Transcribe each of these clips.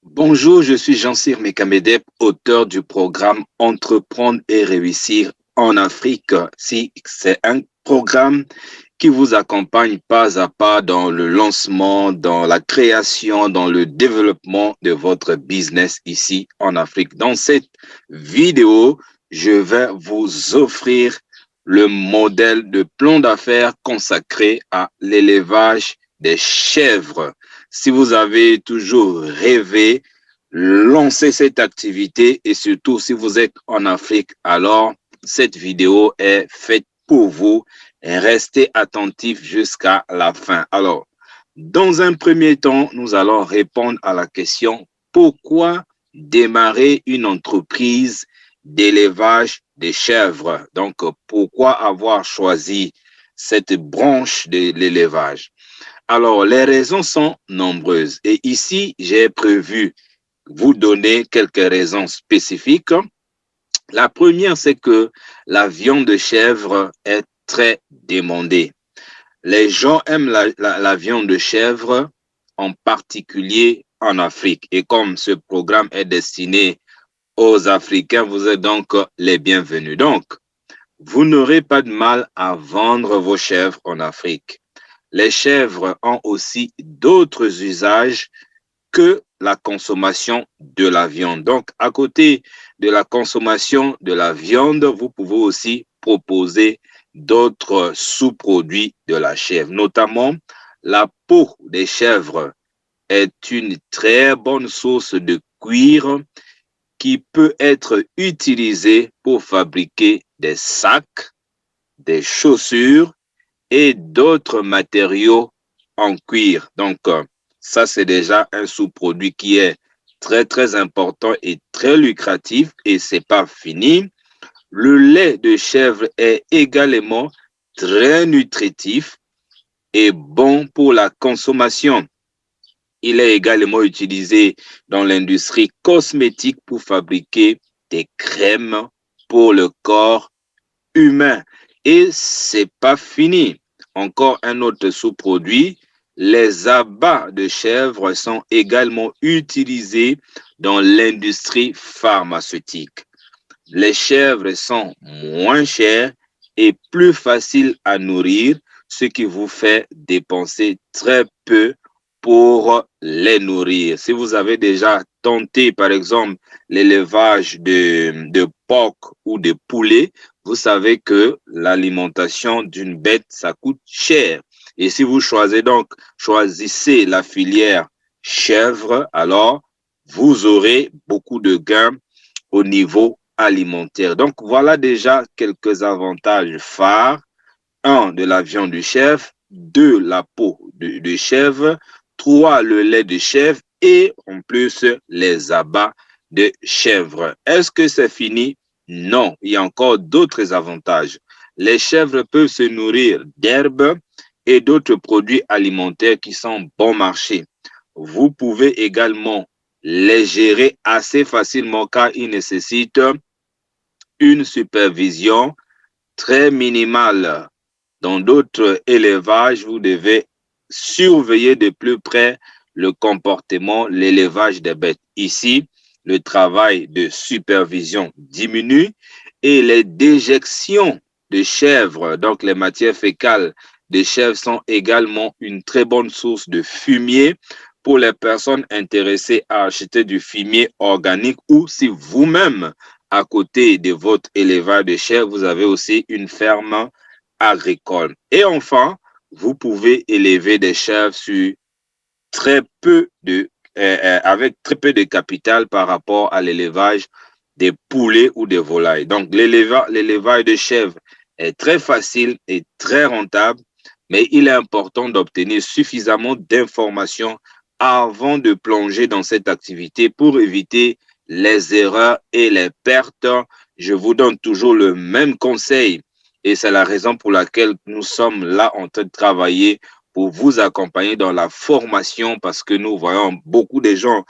Bonjour, je suis Jean-Cyr Mekamedep, auteur du programme Entreprendre et réussir en Afrique. C'est un programme qui vous accompagne pas à pas dans le lancement, dans la création, dans le développement de votre business ici en Afrique. Dans cette vidéo, je vais vous offrir le modèle de plan d'affaires consacré à l'élevage des chèvres. Si vous avez toujours rêvé, lancez cette activité et surtout si vous êtes en Afrique, alors cette vidéo est faite pour vous. Restez attentifs jusqu'à la fin. Alors, dans un premier temps, nous allons répondre à la question pourquoi démarrer une entreprise d'élevage des chèvres? Donc, pourquoi avoir choisi cette branche de l'élevage? Alors, les raisons sont nombreuses et ici, j'ai prévu vous donner quelques raisons spécifiques. La première, c'est que la viande de chèvre est très demandée. Les gens aiment la viande de chèvre, en particulier en Afrique. Et comme ce programme est destiné aux Africains, vous êtes donc les bienvenus. Donc, vous n'aurez pas de mal à vendre vos chèvres en Afrique. Les chèvres ont aussi d'autres usages que la consommation de la viande. Donc, à côté de la consommation de la viande, vous pouvez aussi proposer d'autres sous-produits de la chèvre, notamment la peau des chèvres est une très bonne source de cuir qui peut être utilisée pour fabriquer des sacs, des chaussures et d'autres matériaux en cuir. Donc, ça, c'est déjà un sous-produit qui est très important et très lucratif et c'est pas fini. Le lait de chèvre est également très nutritif et bon pour la consommation. Il est également utilisé dans l'industrie cosmétique pour fabriquer des crèmes pour le corps humain. Et c'est pas fini. Encore un autre sous-produit, les abats de chèvre sont également utilisés dans l'industrie pharmaceutique. Les chèvres sont moins chères et plus faciles à nourrir, ce qui vous fait dépenser très peu pour les nourrir. Si vous avez déjà tenté, par exemple, l'élevage de porc ou de poulet, vous savez que l'alimentation d'une bête, ça coûte cher. Et si vous choisissez la filière chèvre, alors vous aurez beaucoup de gains au niveau alimentaire. Donc, voilà déjà quelques avantages phares. Un, de la viande de chèvre. Deux, la peau de chèvre. Trois, le lait de chèvre. Et en plus, les abats de chèvre. Est-ce que c'est fini? Non, il y a encore d'autres avantages. Les chèvres peuvent se nourrir d'herbes et d'autres produits alimentaires qui sont bon marché. Vous pouvez également les gérer assez facilement car ils nécessitent une supervision très minimale. Dans d'autres élevages, vous devez surveiller de plus près le comportement, l'élevage des bêtes. Ici, le travail de supervision diminue et les déjections de chèvres, donc les matières fécales des chèvres, sont également une très bonne source de fumier pour les personnes intéressées à acheter du fumier organique ou si vous-même, à côté de votre élevage de chèvres, vous avez aussi une ferme agricole. Et enfin, vous pouvez élever des chèvres sur avec très peu de capital par rapport à l'élevage des poulets ou des volailles. Donc, l'élevage de chèvres est très facile et très rentable, mais il est important d'obtenir suffisamment d'informations avant de plonger dans cette activité pour éviter les erreurs et les pertes. Je vous donne toujours le même conseil et c'est la raison pour laquelle nous sommes là en train de travailler pour vous accompagner dans la formation parce que nous voyons beaucoup de gens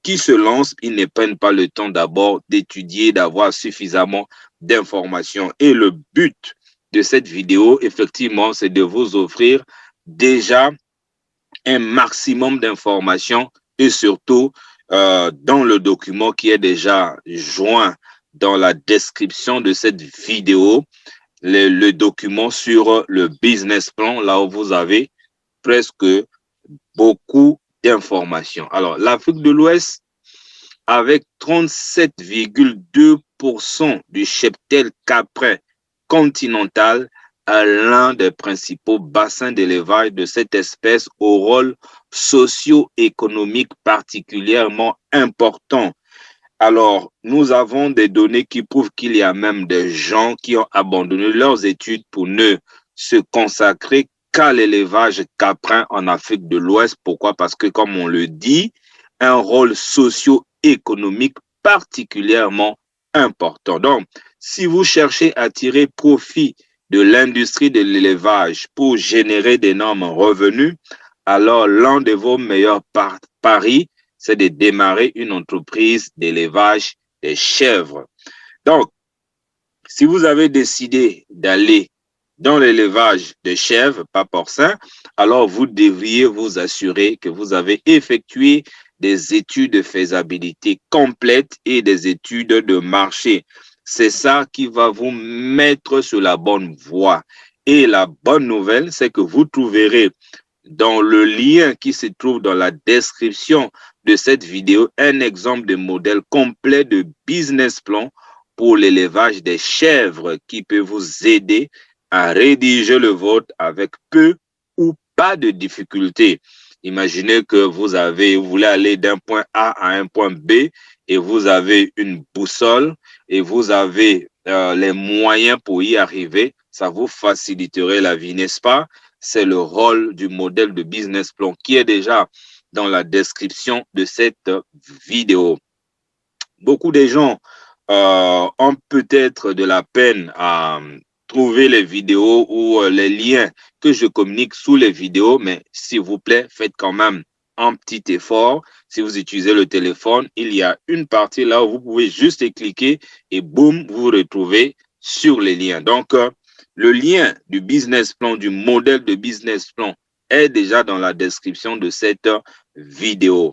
qui se lancent, ils ne prennent pas le temps d'abord d'étudier, d'avoir suffisamment d'informations. Et le but de cette vidéo, effectivement, c'est de vous offrir déjà un maximum d'informations et surtout dans le document qui est déjà joint dans la description de cette vidéo, le document sur le business plan, là où vous avez presque beaucoup d'informations. Alors, l'Afrique de l'Ouest, avec 37,2% du cheptel caprin continental, a l'un des principaux bassins d'élevage de cette espèce au rôle socio-économique particulièrement important. Alors, nous avons des données qui prouvent qu'il y a même des gens qui ont abandonné leurs études pour ne se consacrer qu'à l'élevage caprin en Afrique de l'Ouest. Pourquoi? Parce que, comme on le dit, un rôle socio-économique particulièrement important. Donc, si vous cherchez à tirer profit de l'industrie de l'élevage pour générer d'énormes revenus, alors l'un de vos meilleurs paris, c'est de démarrer une entreprise d'élevage des chèvres. Donc, si vous avez décidé d'aller dans l'élevage de chèvres, pas porcins, alors vous devriez vous assurer que vous avez effectué des études de faisabilité complètes et des études de marché. C'est ça qui va vous mettre sur la bonne voie. Et la bonne nouvelle, c'est que vous trouverez dans le lien qui se trouve dans la description de cette vidéo un exemple de modèle complet de business plan pour l'élevage des chèvres qui peut vous aider à rédiger le vôtre avec peu ou pas de difficulté. Imaginez que vous voulez aller d'un point A à un point B et vous avez une boussole et vous avez les moyens pour y arriver. Ça vous faciliterait la vie, n'est-ce pas? C'est le rôle du modèle de business plan qui est déjà dans la description de cette vidéo. Beaucoup de gens ont peut-être de la peine à trouver les vidéos ou les liens que je communique sous les vidéos, mais s'il vous plaît, faites quand même un petit effort. Si vous utilisez le téléphone, il y a une partie là où vous pouvez juste cliquer et boum, vous vous retrouvez sur les liens. Donc, le lien du business plan, du modèle de business plan est déjà dans la description de cette vidéo.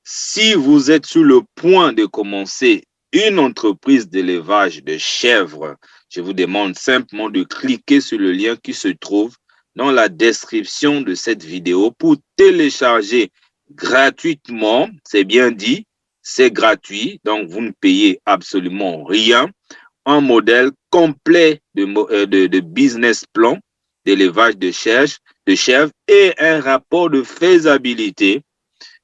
Si vous êtes sur le point de commencer une entreprise d'élevage de chèvres, je vous demande simplement de cliquer sur le lien qui se trouve dans la description de cette vidéo pour télécharger gratuitement, c'est bien dit, c'est gratuit, donc vous ne payez absolument rien, un modèle complet de business plan d'élevage de chèvres et un rapport de faisabilité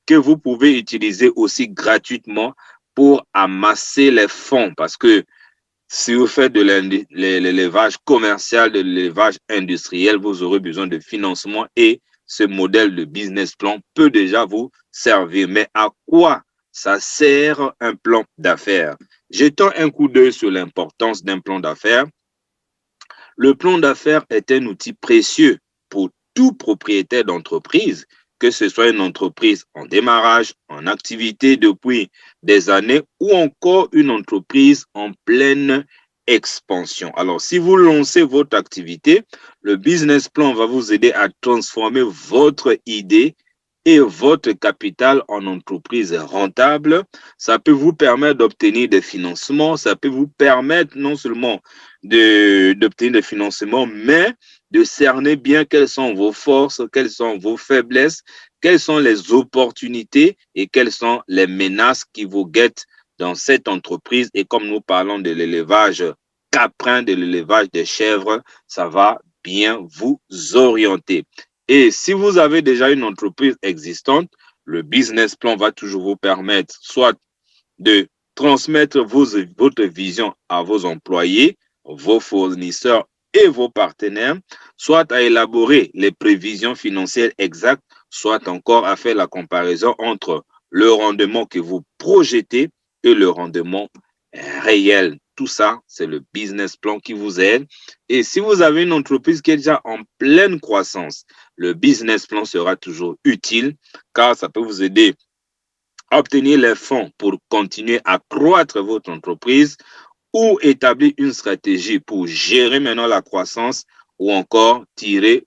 que vous pouvez utiliser aussi gratuitement pour amasser les fonds. Parce que si vous faites de l'élevage commercial, de l'élevage industriel, vous aurez besoin de financement et ce modèle de business plan peut déjà vous servir. Mais à quoi ça sert un plan d'affaires? Jetons un coup d'œil sur l'importance d'un plan d'affaires. Le plan d'affaires est un outil précieux pour tout propriétaire d'entreprise, que ce soit une entreprise en démarrage, en activité depuis des années ou encore une entreprise en pleine expansion. Alors, si vous lancez votre activité, le business plan va vous aider à transformer votre idée et votre capital en entreprise rentable. Ça peut vous permettre d'obtenir des financements, ça peut vous permettre non seulement d'obtenir des financements, mais de cerner bien quelles sont vos forces, quelles sont vos faiblesses, quelles sont les opportunités et quelles sont les menaces qui vous guettent dans cette entreprise. Et comme nous parlons de l'élevage caprin, de l'élevage des chèvres, ça va bien vous orienter. Et si vous avez déjà une entreprise existante, le business plan va toujours vous permettre soit de transmettre votre vision à vos employés, vos fournisseurs et vos partenaires, soit à élaborer les prévisions financières exactes, soit encore à faire la comparaison entre le rendement que vous projetez et le rendement réel. Tout ça, c'est le business plan qui vous aide. Et si vous avez une entreprise qui est déjà en pleine croissance, le business plan sera toujours utile car ça peut vous aider à obtenir les fonds pour continuer à croître votre entreprise ou établir une stratégie pour gérer maintenant la croissance ou encore tirer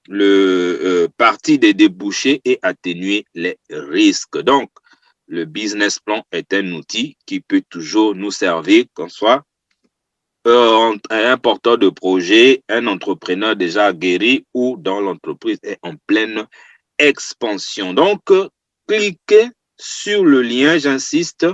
le parti des débouchés et atténuer les risques. Donc, le business plan est un outil qui peut toujours nous servir, qu'on soit un porteur de projet, un entrepreneur déjà guéri ou dans l'entreprise est en pleine expansion. Donc, cliquez sur le lien, j'insiste,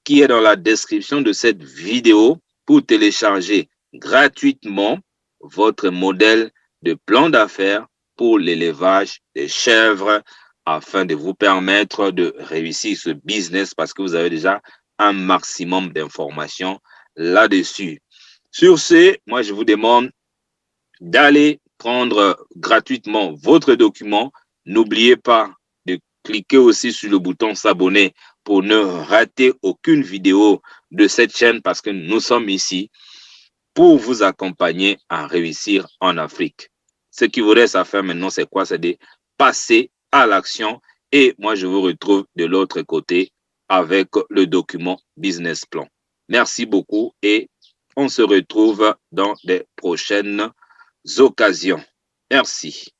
qui est dans la description de cette vidéo pour télécharger gratuitement votre modèle de plan d'affaires pour l'élevage des chèvres afin de vous permettre de réussir ce business parce que vous avez déjà un maximum d'informations là-dessus. Sur ce, moi, je vous demande d'aller prendre gratuitement votre document. N'oubliez pas de cliquer aussi sur le bouton s'abonner pour ne rater aucune vidéo de cette chaîne parce que nous sommes ici pour vous accompagner à réussir en Afrique. Ce qui vous reste à faire maintenant, c'est quoi? C'est de passer à l'action et moi, je vous retrouve de l'autre côté avec le document business plan. Merci beaucoup et on se retrouve dans des prochaines occasions. Merci.